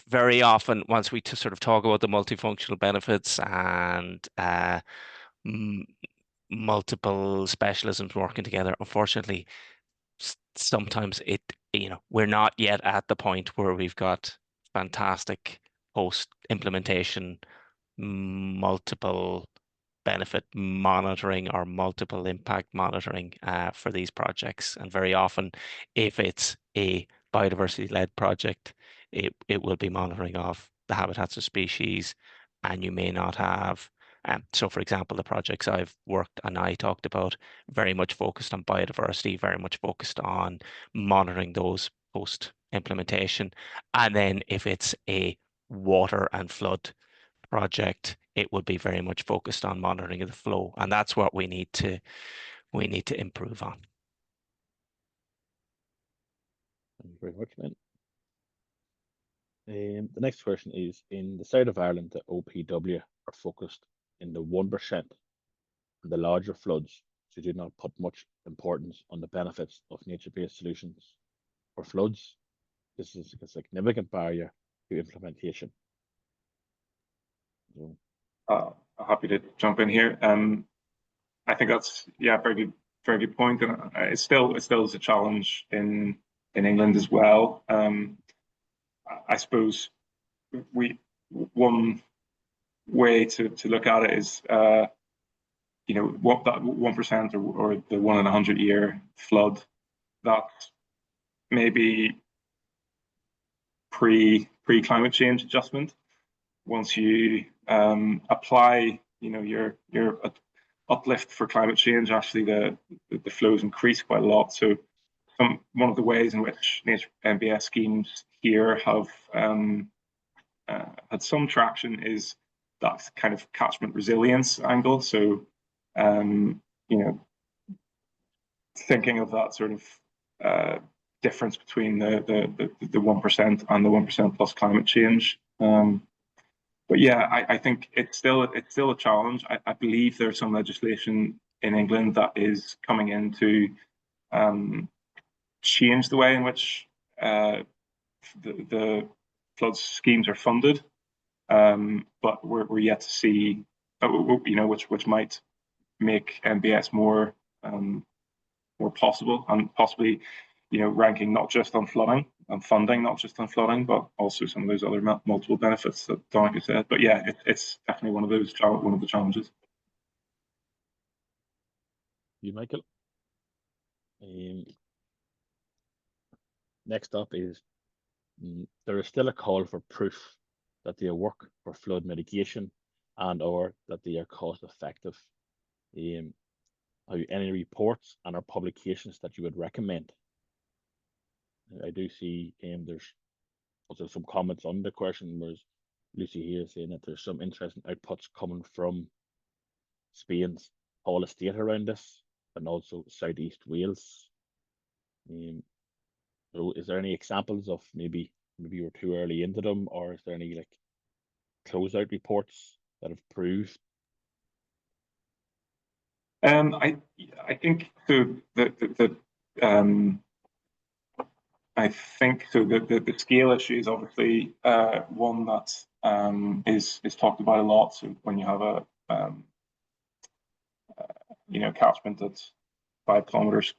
very often once we sort of talk about the multifunctional benefits and multiple specialisms working together, unfortunately, sometimes we're not yet at the point where we've got fantastic post implementation multiple benefit monitoring or multiple impact monitoring for these projects. And very often, if it's a biodiversity-led project, it will be monitoring of the habitats of species, and you may not have. So, for example, the projects I've worked and I talked about very much focused on biodiversity, very much focused on monitoring those post implementation. And then if it's a water and flood project, it would be very much focused on monitoring of the flow, and that's what we need to improve on. Thank you very much, Lynn. The next question is, in the south of Ireland, the OPW are focused in the 1% and the larger floods, so do not put much importance on the benefits of nature-based solutions. For floods, this is a significant barrier to implementation. So, happy to jump in here. I think that's very good point, and it still is a challenge in England as well. I suppose one way to look at it is what that 1% or the 1 in 100 year flood, that maybe pre climate change adjustment. Once you apply your uplift for climate change, actually the flows increase quite a lot. So one of the ways in which nature NBS schemes here have had some traction is that kind of catchment resilience angle. So thinking of that sort of difference between the 1% and the 1% plus climate change. But yeah, I think it's still a challenge. I believe there's some legislation in England that is coming in to change the way in which the flood schemes are funded, but we're yet to see, which might make NBS more possible, and possibly, ranking not just on flooding and funding, not just on flooding, but also some of those other multiple benefits that Donica said. But yeah, it's definitely one of the challenges. You, Michael. Next up is there is still a call for proof that they work for flood mitigation and/or that they are cost effective. Have you any reports and or publications that you would recommend? I do see there's also some comments on the question. Whereas Lucy here saying that there's some interesting outputs coming from Spain's Hall Estate around this, and also Southeast Wales. So is there any examples of maybe we're too early into them, or is there any like closeout reports that have proved? I think so. I think so. The scale issue is obviously one that is talked about a lot. So when you have a catchment that's 5 kilometers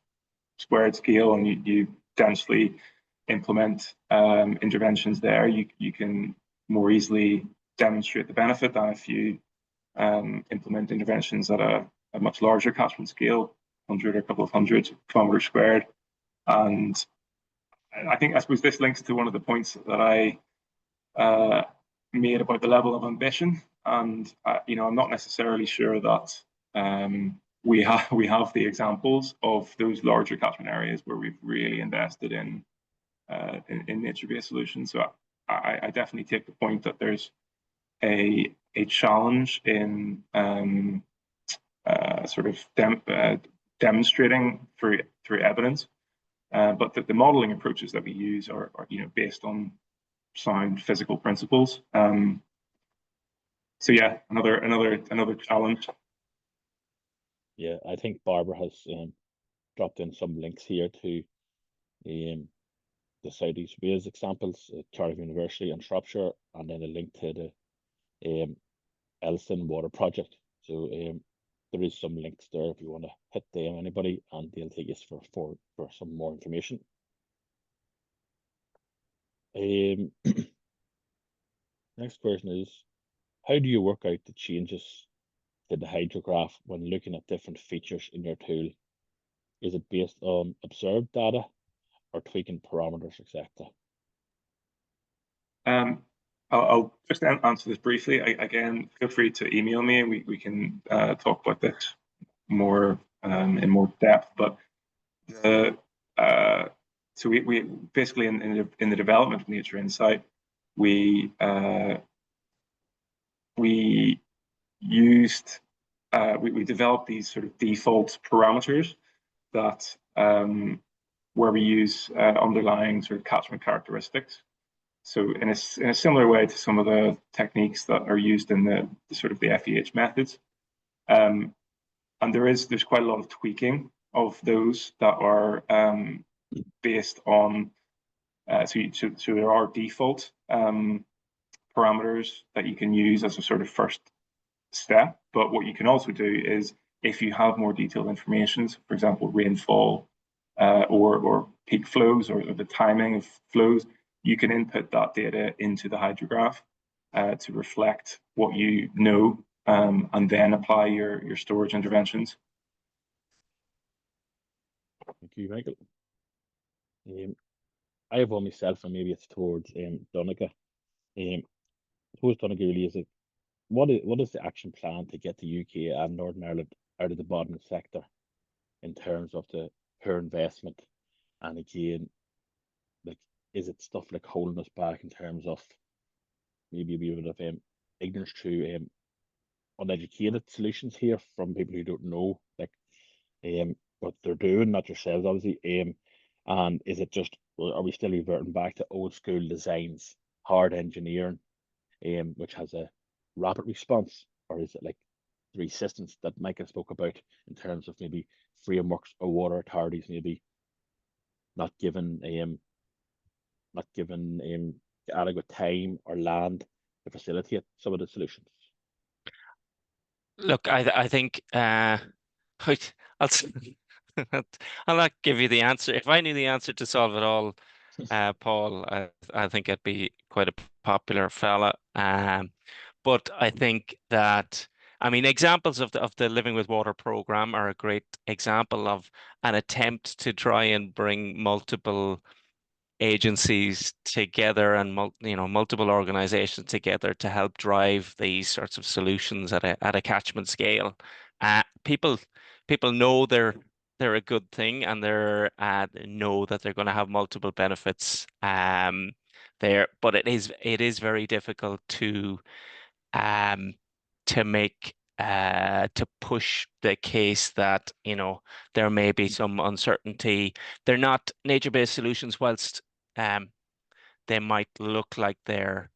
squared scale, and you densely implement interventions there, you can more easily demonstrate the benefit than if you implement interventions at a much larger catchment scale, 100 or a couple of 100 kilometers squared. And I suppose this links to one of the points that I made about the level of ambition. And I'm not necessarily sure that we have the examples of those larger catchment areas where we've really invested in nature-based solutions. So I definitely take the point that there's a challenge in sort of demonstrating through evidence, but the modeling approaches that we use are based on sound physical principles. So yeah, another challenge. Yeah, I think Barbara has dropped in some links here to the Southeast Wales examples, Cardiff University and Shropshire, and then a link to the Elson Water Project. So there is some links there if you want to hit them, anybody, and they'll take us for some more information. Next question is, how do you work out the changes to the hydrograph when looking at different features in your tool? Is it based on observed data or tweaking parameters, etc.? I'll just answer this briefly. Again, feel free to email me, and we can talk about this more in more depth. But so we basically in the development of Nature Insight, we developed these sort of default parameters that where we use underlying sort of catchment characteristics. So in a similar way to some of the techniques that are used in the sort of the FEH methods, and there's quite a lot of tweaking of those that are based on so there are default parameters that you can use as a sort of first step. But what you can also do is, if you have more detailed information, so for example, rainfall or peak flows or the timing of flows, you can input that data into the hydrograph to reflect what you know, and then apply your storage interventions. Thank you, Michael. I have one myself, and maybe it's towards Donica. Towards Donica really is what is the action plan to get the UK and Northern Ireland out of the bottom sector in terms of the poor investment? And again, like, is it stuff like holding us back in terms of maybe a bit of ignorance through uneducated solutions here from people who don't know like what they're doing, not yourselves obviously, And is it just, well, are we still reverting back to old school designs, hard engineering, which has a rapid response, or is it like the resistance that Micah spoke about in terms of maybe frameworks or water authorities maybe not given adequate time or land to facilitate some of the solutions? Look, I think I'll I'll not give you the answer. If I knew the answer to solve it all, Paul, I think I'd be quite a popular fella. But I think that, I mean, examples of the Living with Water program are a great example of an attempt to try and bring multiple agencies together and multiple organizations together to help drive these sorts of solutions at a catchment scale. People know they're a good thing, and they're know that they're going to have multiple benefits there, but it is very difficult um make to push the case that there may be some uncertainty. They're not nature-based solutions, whilst um they might look like they're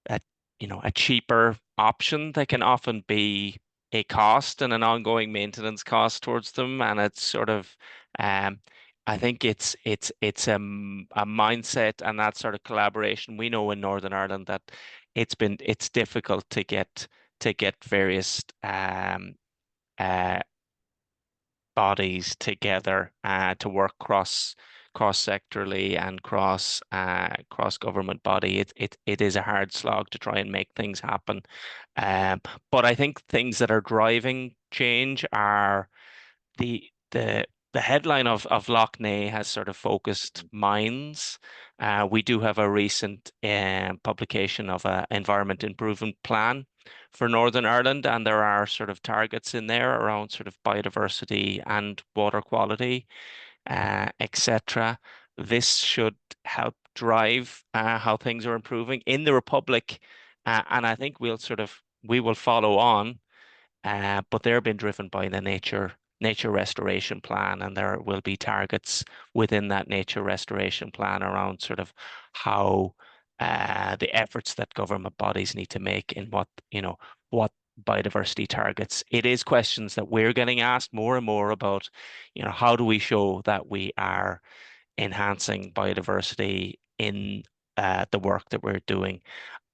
a a cheaper option. They can often be a cost and an ongoing maintenance cost towards them, and it's sort of I think it's a mindset and that sort of collaboration. We know in Northern Ireland that it's difficult to get various uh, bodies together to work cross-sectorally and cross government body. It is a hard slog to try and make things happen. But I think things that are driving change are the the the headline of Lough Neagh has sort of focused minds. We do have a recent publication of an environment improvement plan for Northern Ireland, and there are sort of targets in there around sort of biodiversity and water quality, etc. This should help drive how things are improving in the Republic, and I think we will follow on, but they're being driven by the nature restoration plan, and there will be targets within that nature restoration plan around sort of how the efforts that government bodies need to make in what biodiversity targets. It is questions that we're getting asked more and more about, how do we show that we are enhancing biodiversity in the work that we're doing.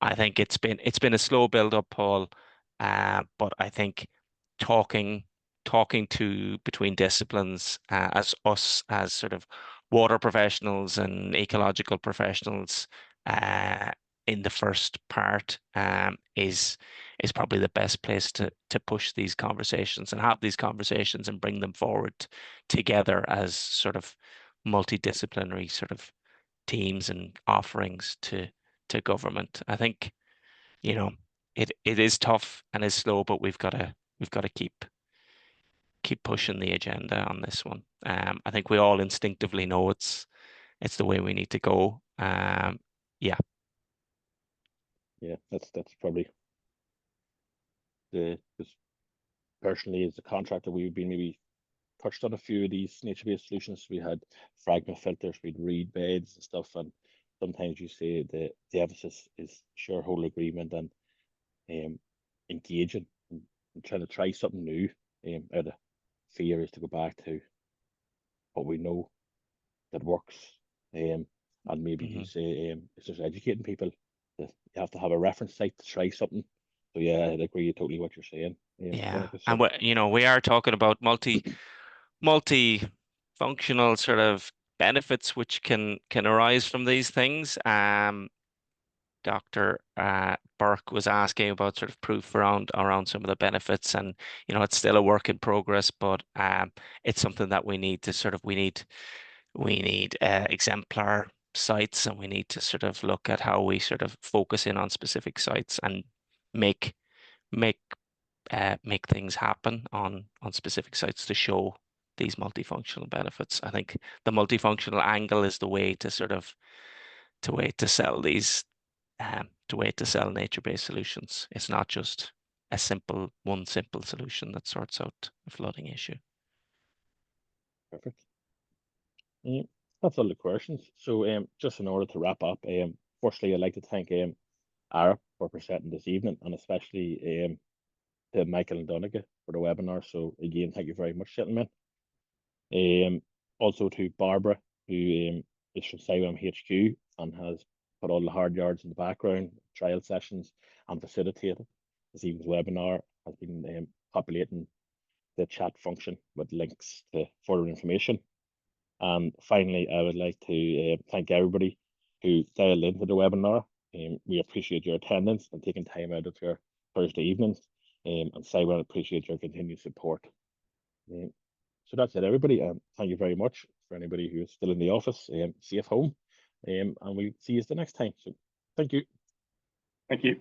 I think it's been a slow build up, Paul, but I think talking to between disciplines, as us as sort of water professionals and ecological professionals in the first part is probably the best place to push these conversations and have these conversations and bring them forward together as sort of multidisciplinary sort of teams and offerings to government. I think, it is tough and is slow, but we've got to keep pushing the agenda on this one. I think we all instinctively know it's the way we need to go. Yeah. Yeah, that's probably because personally as a contractor we've been maybe touched on a few of these nature-based solutions. We had fragment filters, we'd reed beds and stuff, and sometimes you say the emphasis is shareholder agreement and engaging and trying to try something new out of fear is to go back to what we know that works. And maybe you say it's just educating people that you have to have a reference site to try something. So yeah, I'd agree totally what you're saying. Yeah. 100%. And we are talking about multi-functional sort of benefits which can arise from these things. Dr. Burke was asking about sort of proof around some of the benefits, and it's still a work in progress, but it's something that we need to we need exemplar sites, and we need to sort of look at how we sort of focus in on specific sites and make make make things happen on specific sites to show these multifunctional benefits. I think the multifunctional angle is the way to sell these to sell nature-based solutions. It's not just one simple solution that sorts out a flooding issue. Perfect. That's all the questions. So just in order to wrap up, firstly, I'd like to thank Ara for presenting this evening, and especially to Michael and Donegal for the webinar. So again, thank you very much, gentlemen. Also to Barbara, who is from CIWEM HQ and has put all the hard yards in the background, trial sessions, and facilitated this evening's webinar, has been populating the chat function with links to further information. And finally, I would like to thank everybody who dialed into the webinar. We appreciate your attendance and taking time out of your Thursday evenings. And CIWEM appreciate your continued support. So that's it, everybody. Thank you very much. For anybody who is still in the office, safe home. And we'll see you the next time. So thank you. Thank you.